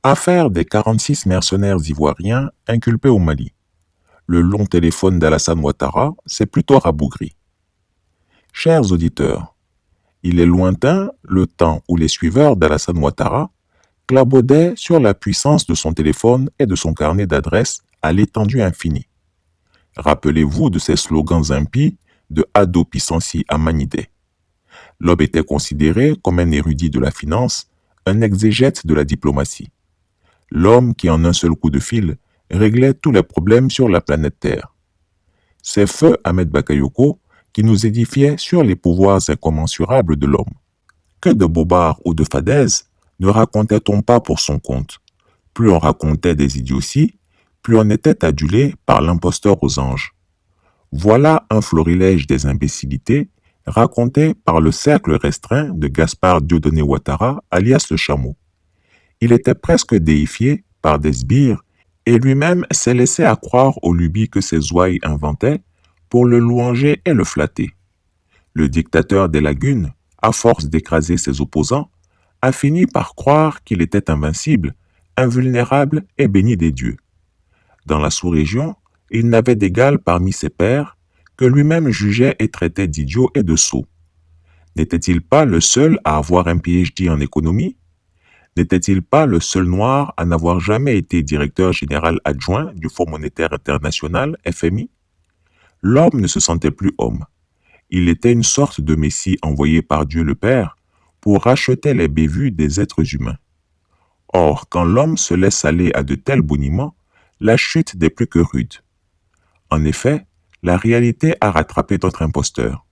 Affaire des 46 mercenaires ivoiriens inculpés au Mali. Le long téléphone d'Alassane Ouattara s'est plutôt rabougri. Chers auditeurs, il est lointain le temps où les suiveurs d'Alassane Ouattara clabaudaient sur la puissance de son téléphone et de son carnet d'adresses à l'étendue infinie. Rappelez-vous de ces slogans impies de Ado Pissansi à Manidé. L'homme était considéré comme un érudit de la finance, un exégète de la diplomatie. L'homme qui, en un seul coup de fil, réglait tous les problèmes sur la planète Terre. C'est feu Ahmed Bakayoko qui nous édifiait sur les pouvoirs incommensurables de l'homme. Que de bobards ou de fadaises ne racontait-on pas pour son compte? Plus on racontait des idioties, plus on était adulé par l'imposteur aux anges. Voilà un florilège des imbécilités raconté par le cercle restreint de Gaspard Dieudonné Ouattara, alias le chameau. Il était presque déifié par des sbires et lui-même s'est laissé à croire aux lubies que ses ouailles inventaient pour le louanger et le flatter. Le dictateur des lagunes, à force d'écraser ses opposants, a fini par croire qu'il était invincible, invulnérable et béni des dieux. Dans la sous-région, il n'avait d'égal parmi ses pairs que lui-même jugeait et traitait d'idiot et de sot. N'était-il pas le seul à avoir un PhD en économie? N'était-il pas le seul noir à n'avoir jamais été directeur général adjoint du Fonds monétaire international, FMI? L'homme ne se sentait plus homme. Il était une sorte de messie envoyé par Dieu le Père pour racheter les bévues des êtres humains. Or, quand l'homme se laisse aller à de tels boniments, la chute n'est plus que rude. En effet, la réalité a rattrapé notre imposteur.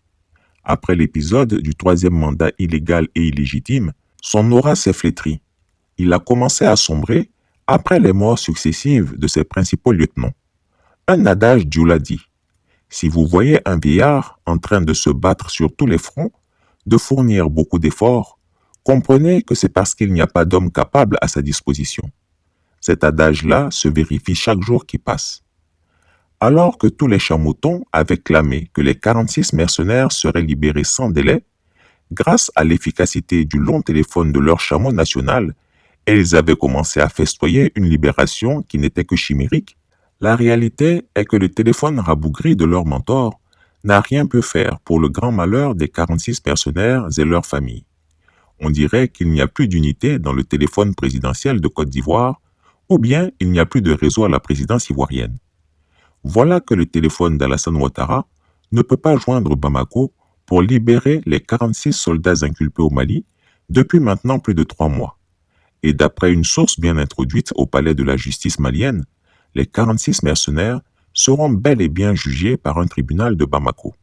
Après l'épisode du troisième mandat illégal et illégitime, son aura s'est flétrie. Il a commencé à sombrer après les morts successives de ses principaux lieutenants. Un adage Djoula dit: si vous voyez un vieillard en train de se battre sur tous les fronts, de fournir beaucoup d'efforts, comprenez que c'est parce qu'il n'y a pas d'homme capable à sa disposition. Cet adage-là se vérifie chaque jour qui passe. Alors que tous les chamoutons avaient clamé que les 46 mercenaires seraient libérés sans délai, grâce à l'efficacité du long téléphone de leur chameau national, et ils avaient commencé à festoyer une libération qui n'était que chimérique, la réalité est que le téléphone rabougri de leur mentor n'a rien pu faire pour le grand malheur des 46 mercenaires et leurs familles. On dirait qu'il n'y a plus d'unité dans le téléphone présidentiel de Côte d'Ivoire, ou bien il n'y a plus de réseau à la présidence ivoirienne. Voilà que le téléphone d'Alassane Ouattara ne peut pas joindre Bamako pour libérer les 46 soldats inculpés au Mali depuis maintenant plus de 3 mois. Et d'après une source bien introduite au palais de la justice malienne, les 46 mercenaires seront bel et bien jugés par un tribunal de Bamako.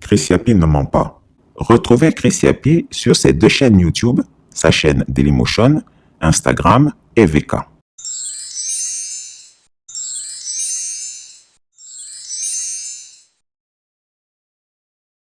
Chris Yapi ne ment pas. Retrouvez Chris Yapi sur ses 2 chaînes YouTube, sa chaîne Dailymotion, Instagram et VK.